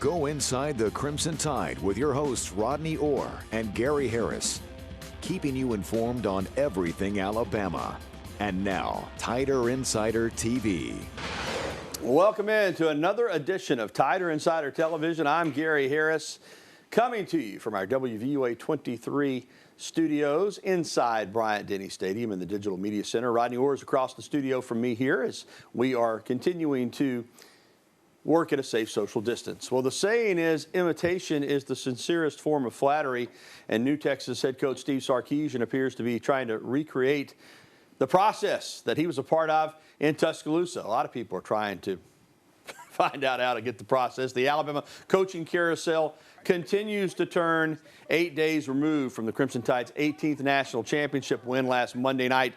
Go inside the Crimson Tide with your hosts Rodney Orr and Gary Harris, keeping you informed on everything Alabama. And now, Tider Insider TV. Welcome in to another edition of Tider Insider Television. I'm Gary Harris, coming to you from our WVUA 23 studios inside Bryant-Denny Stadium in the Digital Media Center. Rodney Orr is across the studio from me here as we are continuing to work at a safe social distance. Well, the saying is, imitation is the sincerest form of flattery, and New Texas head coach Steve Sarkisian appears to be trying to recreate the process that he was a part of in Tuscaloosa. A lot of people are trying to find out how to get the process. The Alabama coaching carousel continues to turn 8 days removed from the Crimson Tide's 18th national championship win last Monday night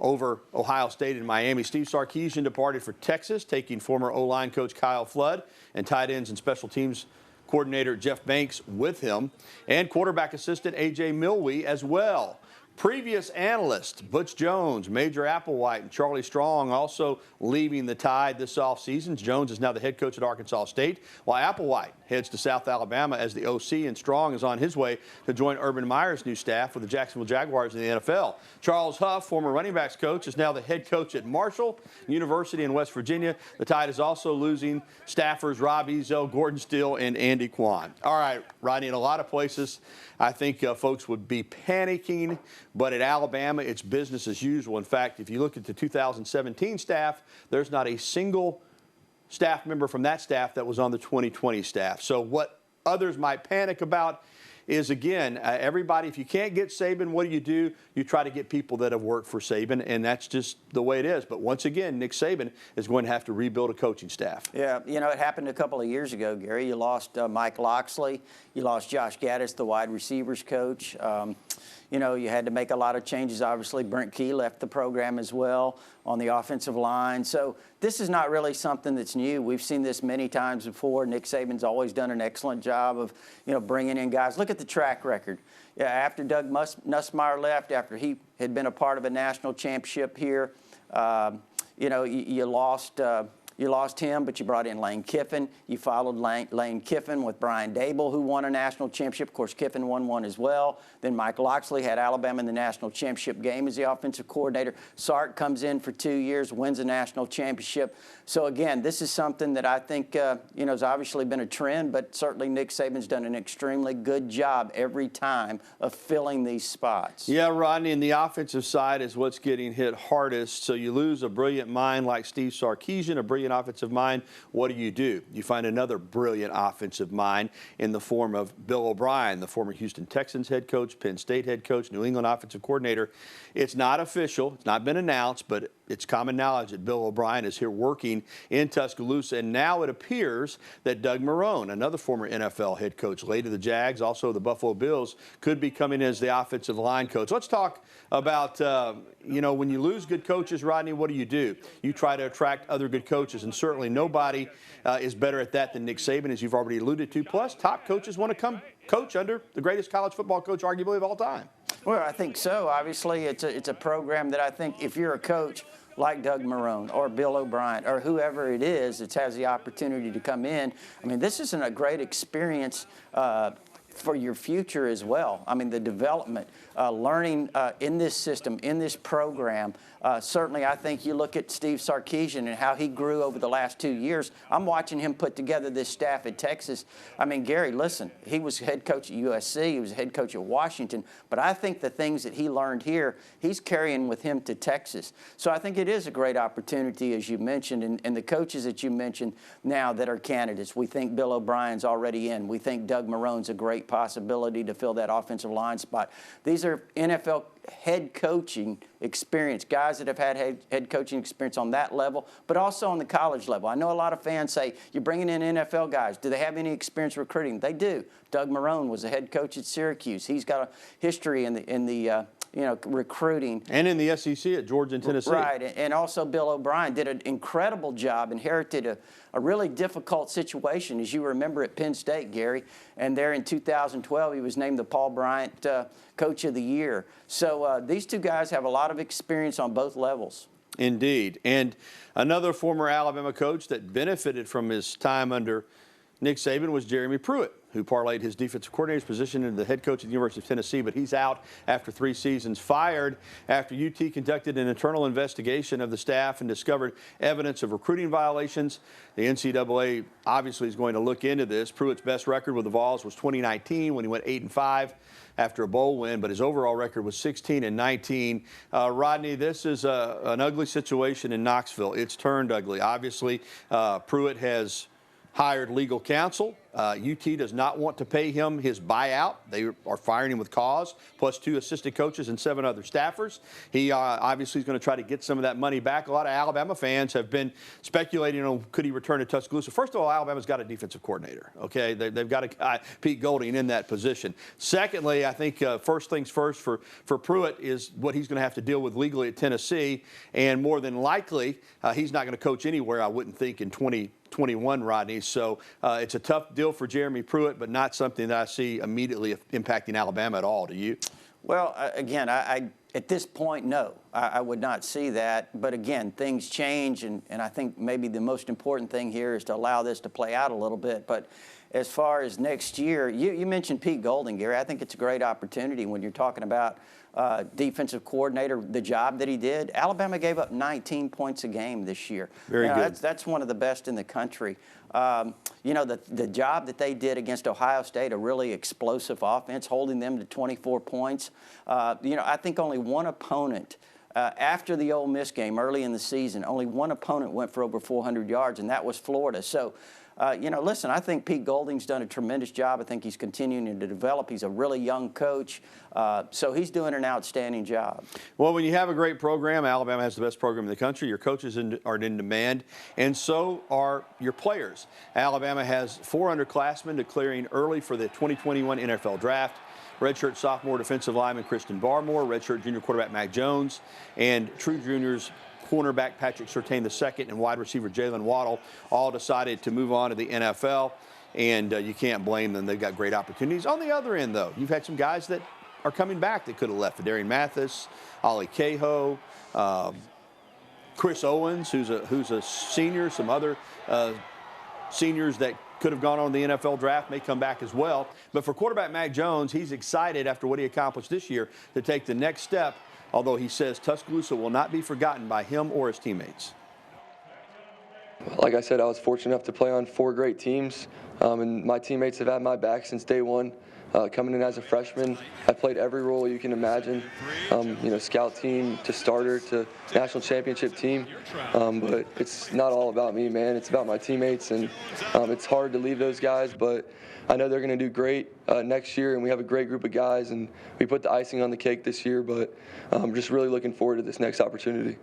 over Ohio State in Miami. Steve Sarkisian departed for Texas, taking former O-line coach Kyle Flood and tight ends and special teams coordinator Jeff Banks with him, and quarterback assistant A.J. Milwee as well. Previous analysts Butch Jones, Major Applewhite, and Charlie Strong also leaving the Tide this offseason. Jones is now the head coach at Arkansas State, while Applewhite heads to South Alabama as the OC, and Strong is on his way to join Urban Meyer's new staff with the Jacksonville Jaguars in the NFL. Charles Huff, former running backs coach, is now the head coach at Marshall University in West Virginia. The Tide is also losing staffers Rob Ezel, Gordon Steele, and Andy Kwan. All right, Rodney, in a lot of places, I think folks would be panicking, but at Alabama, it's business as usual. In fact, if you look at the 2017 staff, there's not a single staff member from that staff that was on the 2020 staff. So what others might panic about is, again, everybody, if you can't get Saban, what do? You try to get people that have worked for Saban, and that's just the way it is. But once again, Nick Saban is going to have to rebuild a coaching staff. Yeah, you know, it happened a couple of years ago, Gary. You lost Mike Loxley. You lost Josh Gaddis, the wide receivers coach. You know, you had to make a lot of changes. Obviously, Brent Key left the program as well on the offensive line. So this is not really something that's new. We've seen this many times before. Nick Saban's always done an excellent job of, you know, bringing in guys. Look at the track record. Yeah, after Doug Nussmeier left, after he had been a part of a national championship here, you know, you lost him, but you brought in Lane Kiffin. You followed Lane Kiffin with Brian Dable, who won a national championship. Of course, Kiffin won one as well. Then Mike Loxley had Alabama in the national championship game as the offensive coordinator. Sark comes in for 2 years, wins a national championship. So, again, this is something that I think, you know, has obviously been a trend, but certainly Nick Saban's done an extremely good job every time of filling these spots. Yeah, Rodney, and the offensive side is what's getting hit hardest. So you lose a brilliant mind like Steve Sarkisian, a brilliant offensive mind. What do? You find another brilliant offensive mind in the form of Bill O'Brien, the former Houston Texans head coach, Penn State head coach, New England offensive coordinator. It's not official. It's not been announced, but it's common knowledge that Bill O'Brien is here working in Tuscaloosa. And now it appears that Doug Marrone, another former NFL head coach, later the Jags, also the Buffalo Bills, could be coming in as the offensive line coach. Let's talk about, you know, when you lose good coaches, Rodney, what do? You try to attract other good coaches, and certainly nobody is better at that than Nick Saban, as you've already alluded to. Plus, top coaches want to come coach under the greatest college football coach, arguably, of all time. Well, I think so. Obviously, it's a program that I think if you're a coach like Doug Marrone or Bill O'Brien or whoever it is that has the opportunity to come in, I mean, this isn't a great experience for your future as well. I mean, the development, learning in this system, in this program. Certainly, I think you look at Steve Sarkisian and how he grew over the last 2 years. I'm watching him put together this staff at Texas. I mean, Gary, listen, he was head coach at USC. He was head coach at Washington. But I think the things that he learned here, he's carrying with him to Texas. So I think it is a great opportunity, as you mentioned, and the coaches that you mentioned now that are candidates. We think Bill O'Brien's already in. We think Doug Marrone's a great possibility to fill that offensive line spot. These are NFL head coaching experience, guys that have had head coaching experience on that level, but also on the college level. I know a lot of fans say, you're bringing in NFL guys. Do they have any experience recruiting? They do. Doug Marrone was a head coach at Syracuse. He's got a history in the you know, recruiting. And in the SEC at Georgia and Tennessee. Right, and also Bill O'Brien did an incredible job, inherited a really difficult situation, as you remember, at Penn State, Gary. And there in 2012, he was named the Paul Bryant Coach of the Year. So these two guys have a lot of experience on both levels. Indeed. And another former Alabama coach that benefited from his time under Nick Saban was Jeremy Pruitt, who parlayed his defensive coordinator's position into the head coach at the University of Tennessee, but he's out after 3 seasons, fired after UT conducted an internal investigation of the staff and discovered evidence of recruiting violations. The NCAA obviously is going to look into this. Pruitt's best record with the Vols was 2019 when he went 8-5 after a bowl win, but his overall record was 16-19. Rodney, this is an ugly situation in Knoxville. It's turned ugly. Obviously, Pruitt has hired legal counsel. UT does not want to pay him his buyout. They are firing him with cause, plus 2 assistant coaches and 7 other staffers. He obviously is going to try to get some of that money back. A lot of Alabama fans have been speculating on could he return to Tuscaloosa. First of all, Alabama's got a defensive coordinator, okay? They've got a guy, Pete Golding, in that position. Secondly, I think first things first for Pruitt is what he's going to have to deal with legally at Tennessee, and more than likely, he's not going to coach anywhere, I wouldn't think, in 2021, Rodney. So it's a tough deal for Jeremy Pruitt, but not something that I see immediately impacting Alabama at all. Do you? Well, again, I at this point, no, I would not see that. But again, things change, and I think maybe the most important thing here is to allow this to play out a little bit. But as far as next year, you mentioned Pete Golding, Gary. I think it's a great opportunity when you're talking about defensive coordinator, the job that he did. Alabama gave up 19 points a game this year. Very good. That's one of the best in the country. The job that they did against Ohio State, a really explosive offense, holding them to 24 points. I think only one opponent after the Ole Miss game early in the season, only one opponent went for over 400 yards, and that was Florida. So, listen, I think Pete Golding's done a tremendous job. I think he's continuing to develop. He's a really young coach, so he's doing an outstanding job. Well, when you have a great program, Alabama has the best program in the country. Your coaches are in demand, and so are your players. Alabama has 4 underclassmen declaring early for the 2021 NFL Draft. Redshirt sophomore defensive lineman Christian Barmore, redshirt junior quarterback Mac Jones, and true juniors cornerback Patrick Surtain II and wide receiver Jalen Waddle all decided to move on to the NFL, and you can't blame them. They've got great opportunities. On the other end, though, you've had some guys that are coming back that could have left. Darian Mathis, Ollie Cahoe, Chris Owens, who's a senior, some other seniors that could have gone on the NFL draft may come back as well. But for quarterback Mac Jones, he's excited after what he accomplished this year to take the next step, although he says Tuscaloosa will not be forgotten by him or his teammates. Like I said, I was fortunate enough to play on 4 great teams, and my teammates have had my back since day one. Coming in as a freshman, I played every role you can imagine, scout team to starter to national championship team. But it's not all about me, man. It's about my teammates, and it's hard to leave those guys, but I know they're going to do great next year, and we have a great group of guys, and we put the icing on the cake this year, but I'm just really looking forward to this next opportunity.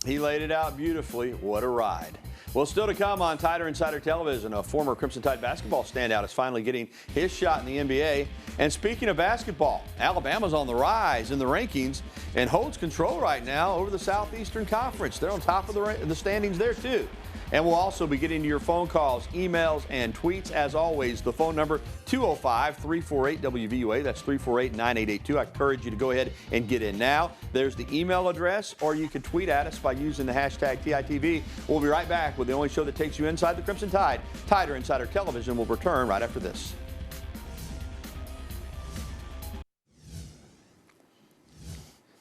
He laid it out beautifully. What a ride. Well, still to come on Tider Insider Television, a former Crimson Tide basketball standout is finally getting his shot in the NBA. And speaking of basketball, Alabama's on the rise in the rankings and holds control right now over the Southeastern Conference. They're on top of the standings there, too. And we'll also be getting to your phone calls, emails, and tweets. As always, the phone number 205-348-WVUA. That's 348-9882. I encourage you to go ahead and get in now. There's the email address, or you can tweet at us by using the hashtag TITV. We'll be right back with the only show that takes you inside the Crimson Tide. Tider Insider Television will return right after this.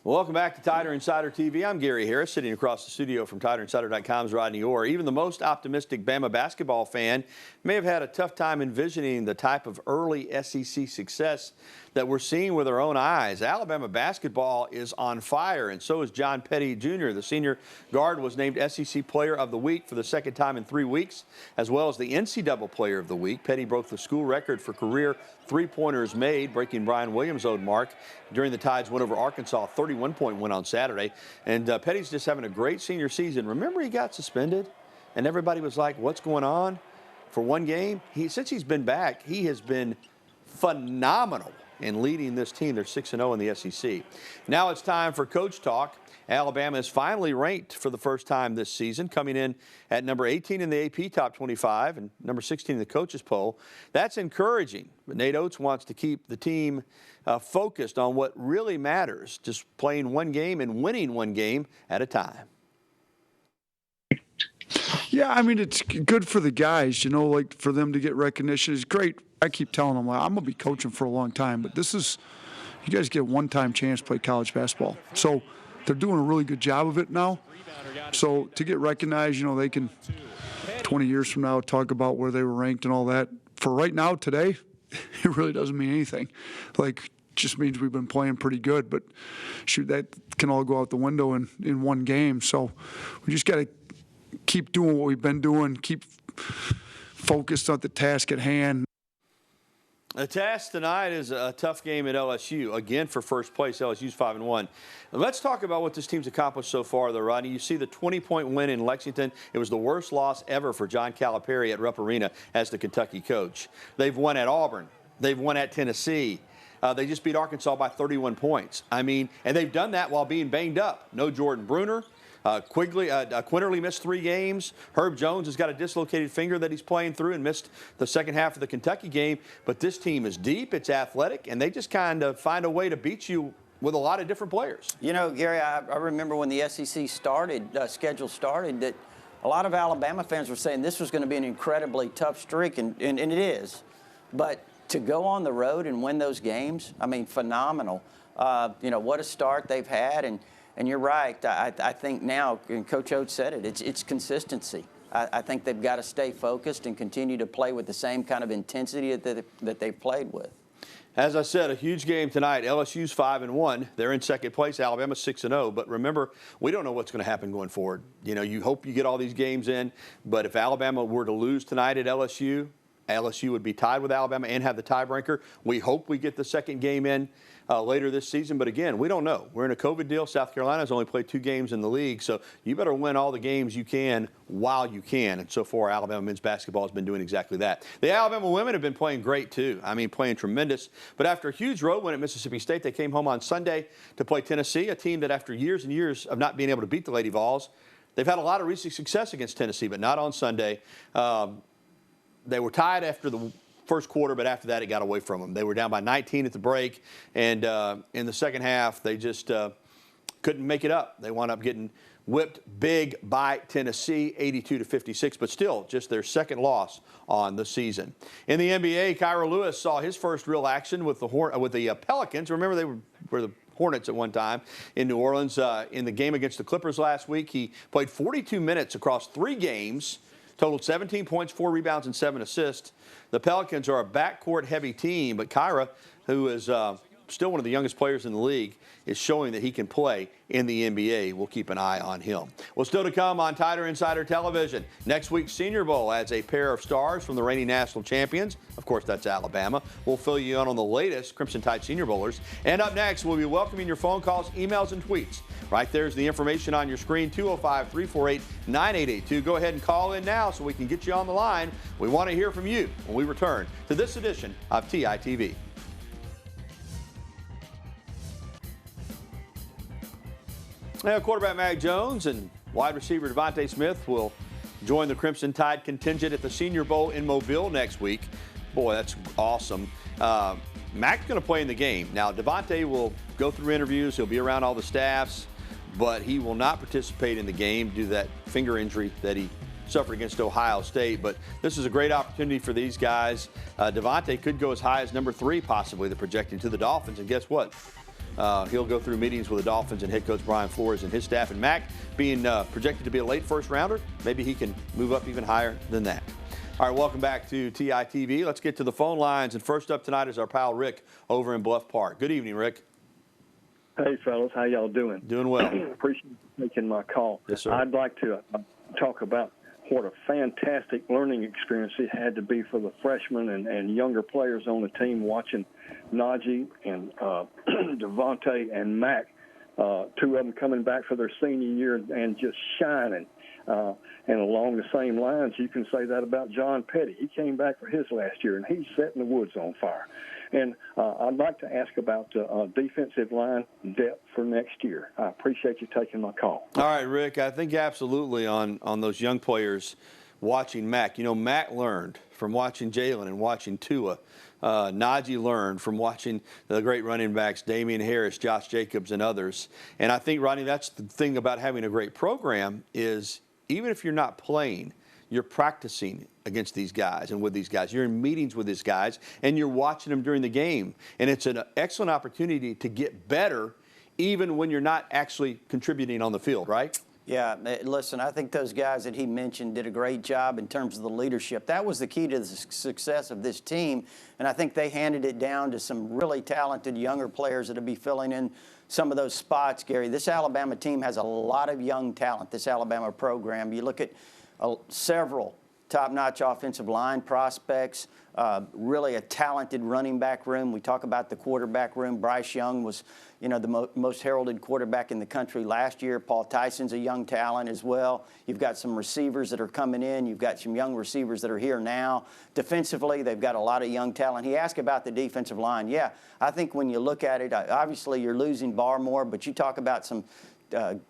Welcome back to Tider Insider TV. I'm Gary Harris, sitting across the studio from TiderInsider.com's Rodney Orr. Even the most optimistic Bama basketball fan may have had a tough time envisioning the type of early SEC success that we're seeing with our own eyes. Alabama basketball is on fire, and so is John Petty Jr. The senior guard was named SEC Player of the Week for the second time in 3 weeks, as well as the NCAA Player of the Week. Petty broke the school record for career three-pointers made, breaking Brian Williams' own mark during the Tide's win over Arkansas, 31-point win on Saturday. And Petty's just having a great senior season. Remember, he got suspended, and everybody was like, what's going on? For one game, since he's been back, he has been phenomenal in leading this team. They're 6-0 in the SEC. Now it's time for Coach Talk. Alabama is finally ranked for the first time this season, coming in at number 18 in the AP Top 25 and number 16 in the coaches poll. That's encouraging, but Nate Oates wants to keep the team focused on what really matters, just playing one game and winning one game at a time. Yeah, I mean, it's good for the guys, you know, like for them to get recognition is great. I keep telling them, like, I'm going to be coaching for a long time, but this is, you guys get a one-time chance to play college basketball. So they're doing a really good job of it now. So to get recognized, you know, they can 20 years from now talk about where they were ranked and all that. For right now, today, it really doesn't mean anything. Like, just means we've been playing pretty good, but shoot, that can all go out the window in one game. So we just got to keep doing what we've been doing, keep focused on the task at hand. The task tonight is a tough game at LSU. Again, for first place, LSU's 5-1. Let's talk about what this team's accomplished so far, though, Rodney. You see the 20-point win in Lexington. It was the worst loss ever for John Calipari at Rupp Arena as the Kentucky coach. They've won at Auburn. They've won at Tennessee. They just beat Arkansas by 31 points. I mean, and they've done that while being banged up. No Jordan Bruner. Quinterly missed 3 games. Herb Jones has got a dislocated finger that he's playing through and missed the second half of the Kentucky game. But this team is deep, it's athletic, and they just kind of find a way to beat you with a lot of different players. You know, Gary, I remember when the SEC schedule started, that a lot of Alabama fans were saying this was going to be an incredibly tough streak, and it is. But to go on the road and win those games, I mean, phenomenal. You know, what a start they've had. And you're right. I think now, and Coach Oates said it, it's consistency. I think they've got to stay focused and continue to play with the same kind of intensity that they've played with. As I said, a huge game tonight. LSU's 5-1. They're in second place. Alabama's 6-0. But remember, we don't know what's going to happen going forward. You know, you hope you get all these games in. But if Alabama were to lose tonight at LSU would be tied with Alabama and have the tiebreaker. We hope we get the second game in later this season. But again, we don't know. We're in a COVID deal. South Carolina's only played 2 games in the league. So you better win all the games you can while you can. And so far, Alabama men's basketball has been doing exactly that. The Alabama women have been playing great, too. I mean, playing tremendous. But after a huge road win at Mississippi State, they came home on Sunday to play Tennessee, a team that after years and years of not being able to beat the Lady Vols, they've had a lot of recent success against Tennessee, but not on Sunday. They were tied after the first quarter, but after that it got away from them. They were down by 19 at the break, and in the second half they just couldn't make it up. They wound up getting whipped big by Tennessee, 82-56, but still just their second loss on the season. In the NBA, Kyra Lewis saw his first real action with the Pelicans. Remember, they were the Hornets at one time in New Orleans. In the game against the Clippers last week, he played 42 minutes across 3 games. Totaled 17 points, 4 rebounds, and 7 assists. The Pelicans are a backcourt-heavy team, but Kyra, who is still one of the youngest players in the league, is showing that he can play in the NBA. We'll keep an eye on him. Well, still to come on Tighter Insider Television. Next week's Senior Bowl adds a pair of stars from the reigning national champions. Of course, that's Alabama. We'll fill you in on the latest Crimson Tide Senior Bowlers. And up next, we'll be welcoming your phone calls, emails, and tweets. Right there's the information on your screen, 205-348-9882. Go ahead and call in now so we can get you on the line. We want to hear from you when we return to this edition of TITV. Now, quarterback Maggie Jones and wide receiver Devonte Smith will join the Crimson Tide contingent at the Senior Bowl in Mobile next week. Boy, that's awesome. Mac's going to play in the game. Now, Devonte will go through interviews. He'll be around all the staffs, but he will not participate in the game due to that finger injury that he suffered against Ohio State. But this is a great opportunity for these guys. Devonte could go as high as number 3, possibly, the projecting to the Dolphins. And guess what? He'll go through meetings with the Dolphins and head coach Brian Flores and his staff. And Mac, being projected to be a late first rounder, maybe he can move up even higher than that. All right, welcome back to TITV. Let's get to the phone lines. And first up tonight is our pal Rick over in Bluff Park. Good evening, Rick. Hey, fellas. How y'all doing? Doing well. Appreciate you making my call. Yes, sir. I'd like to talk about what a fantastic learning experience it had to be for the freshmen and younger players on the team watching Najee and Devonte and Mac, 2 of them coming back for their senior year and just shining. And along the same lines, you can say that about John Petty. He came back for his last year, and he's setting the woods on fire. And I'd like to ask about defensive line depth for next year. I appreciate you taking my call. All right, Rick, I think absolutely on those young players watching Mac. You know, Mac learned from watching Jalen and watching Tua. Najee learned from watching the great running backs, Damian Harris, Josh Jacobs, and others. And I think, Rodney, that's the thing about having a great program is even if you're not playing, you're practicing against these guys and with these guys. You're in meetings with these guys, and you're watching them during the game. And it's an excellent opportunity to get better even when you're not actually contributing on the field, right? Yeah, listen, I think those guys that he mentioned did a great job in terms of the leadership. That was the key to the success of this team, and I think they handed it down to some really talented younger players that will be filling in some of those spots, Gary. This Alabama team has a lot of young talent, this Alabama program. You look at several top-notch offensive line prospects, really a talented running back room. We talk about the quarterback room. Bryce Young was, the most heralded quarterback in the country last year. Paul Tyson's a young talent as well. You've got some receivers that are coming in. You've got some young receivers that are here now. Defensively, they've got a lot of young talent. He asked about the defensive line. Yeah, I think when you look at it, obviously you're losing Barmore, but you talk about some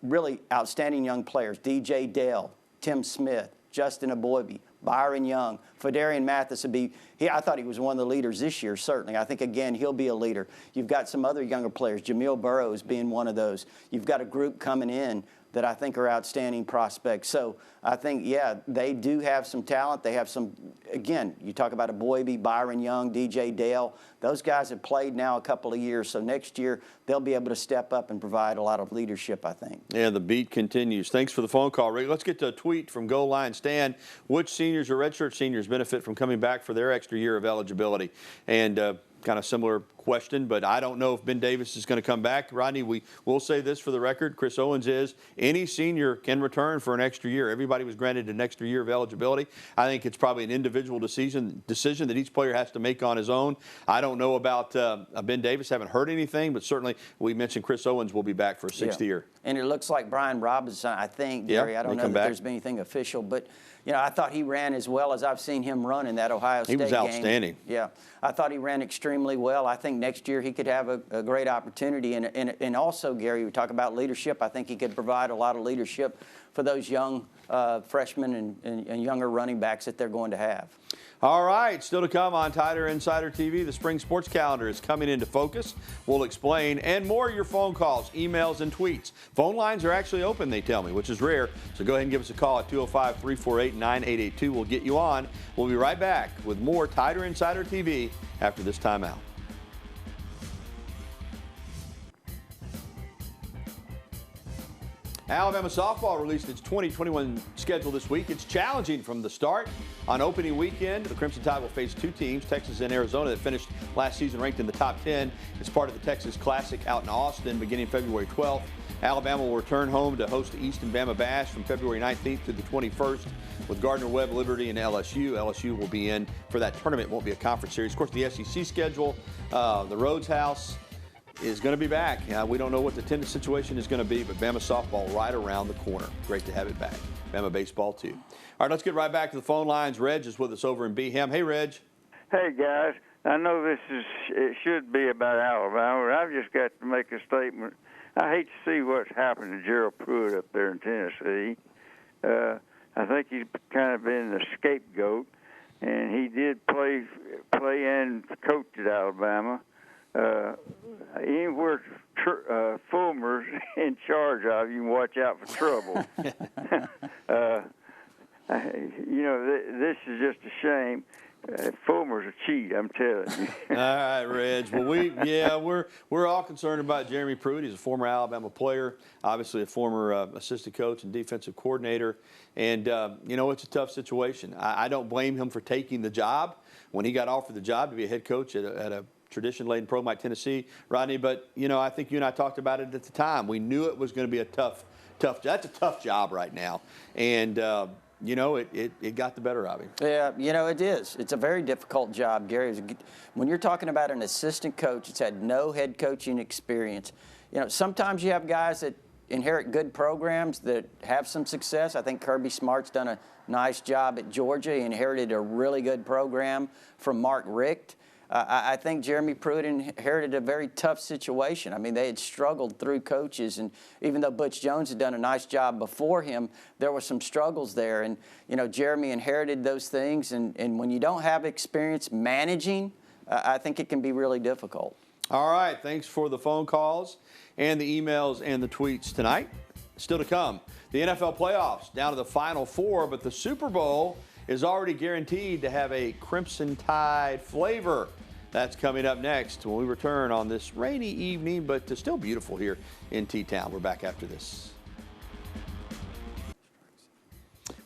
really outstanding young players. DJ Dale, Tim Smith, Justin Aboibe, Byron Young, Fadarian Mathis would be, I thought he was one of the leaders this year, certainly. I think, again, he'll be a leader. You've got some other younger players, Jamil Burrows being one of those. You've got a group coming in that I think are outstanding prospects. So I think, yeah, they do have some talent. They have some, again, you talk about Aboibe, Byron Young, DJ Dale. Those guys have played now a couple of years, so next year they'll be able to step up and provide a lot of leadership, I think. Yeah, the beat continues. Thanks for the phone call, Rick. Let's get to a tweet from Goal Line Stan. Which seniors or redshirt seniors benefit from coming back for their extra year of eligibility? And kind of similar question, but I don't know if Ben Davis is going to come back. Rodney, we will say this for the record. Chris Owens is any senior can return for an extra year. Everybody was granted an extra year of eligibility. I think it's probably an individual decision that each player has to make on his own. I don't know about Ben Davis. Haven't heard anything, but certainly we mentioned Chris Owens will be back for a sixth year. And it looks like Brian Robinson, I think, Gary, I don't know that there's been anything official, but I thought he ran as well as I've seen him run in that Ohio State game. He was outstanding. Yeah, I thought he ran extremely well. I think next year he could have a great opportunity. And also, Gary, we talk about leadership. I think he could provide a lot of leadership for those young freshmen and younger running backs that they're going to have. All right, still to come on Tider Insider TV, the spring sports calendar is coming into focus. We'll explain, and more of your phone calls, emails, and tweets. Phone lines are actually open, they tell me, which is rare. So go ahead and give us a call at 205-348-9882. We'll get you on. We'll be right back with more Tider Insider TV after this timeout. Alabama softball released its 2021 schedule this week. It's challenging from the start. On opening weekend, the Crimson Tide will face two teams, Texas and Arizona, that finished last season ranked in the top 10. It's part of the Texas Classic out in Austin beginning February 12th. Alabama will return home to host the Eastern Bama Bash from February 19th to the 21st with Gardner-Webb, Liberty, and LSU. LSU will be in for that tournament. It won't be a conference series. Of course, the SEC schedule, the Rhodes House is going to be back. We don't know what the attendance situation is going to be, but Bama softball right around the corner. Great to have it back. Bama baseball, too. All right, let's get right back to the phone lines. Reg is with us over in Beeham. Hey, Reg. Hey, guys. I know it should be about Alabama, but I've just got to make a statement. I hate to see what's happened to Gerald Pruitt up there in Tennessee. I think he's kind of been the scapegoat, and he did play and coach at Alabama. Anywhere Fulmer's in charge of, you can watch out for trouble. This is just a shame. Fulmer's a cheat, I'm telling you. All right, Reg. Well, we're all concerned about Jeremy Pruitt. He's a former Alabama player, obviously a former assistant coach and defensive coordinator. And, it's a tough situation. I don't blame him for taking the job when he got offered the job to be a head coach at a tradition-laden program like Tennessee, Rodney. But, I think you and I talked about it at the time. We knew it was going to be a tough that's a tough job right now. And, it got the better of him. Yeah, it is. It's a very difficult job, Gary. When you're talking about an assistant coach that's had no head coaching experience, sometimes you have guys that inherit good programs that have some success. I think Kirby Smart's done a nice job at Georgia. He inherited a really good program from Mark Richt. I think Jeremy Pruitt inherited a very tough situation. I mean, they had struggled through coaches, and even though Butch Jones had done a nice job before him, there were some struggles there. And, Jeremy inherited those things, and when you don't have experience managing, I think it can be really difficult. All right, thanks for the phone calls and the emails and the tweets tonight. Still to come, the NFL playoffs down to the Final Four, but the Super Bowl is already guaranteed to have a Crimson Tide flavor. That's coming up next when we return on this rainy evening, but still beautiful here in T-Town. We're back after this.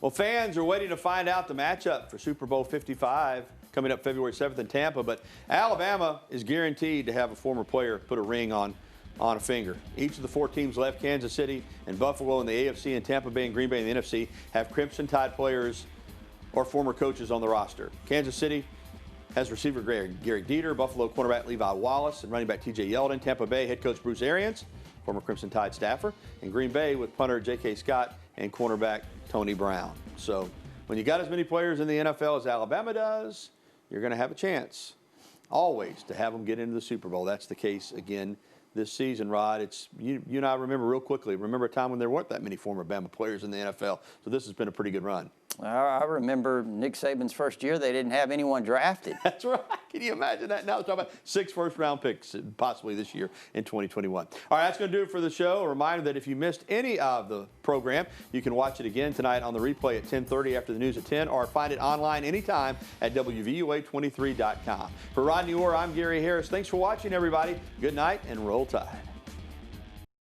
Well, fans are waiting to find out the matchup for Super Bowl 55 coming up February 7th in Tampa, but Alabama is guaranteed to have a former player put a ring on a finger. Each of the 4 teams left, Kansas City and Buffalo in the AFC and Tampa Bay and Green Bay in the NFC, have Crimson Tide players or former coaches on the roster. Kansas City has receiver Gary Dieter, Buffalo cornerback Levi Wallace, and running back TJ Yeldon. Tampa Bay head coach Bruce Arians, former Crimson Tide staffer, and Green Bay with punter J.K. Scott and cornerback Tony Brown. So when you got as many players in the NFL as Alabama does, you're going to have a chance always to have them get into the Super Bowl. That's the case again this season, Rod. It's you and I remember a time when there weren't that many former Bama players in the NFL. So this has been a pretty good run. I remember Nick Saban's first year, they didn't have anyone drafted. That's right. Can you imagine that? Now we're talking about 6 first-round picks possibly this year in 2021. All right, that's going to do it for the show. A reminder that if you missed any of the program, you can watch it again tonight on the replay at 10:30 after the news at 10, or find it online anytime at WVUA23.com. For Rodney Orr, I'm Gary Harris. Thanks for watching, everybody. Good night and roll Tide.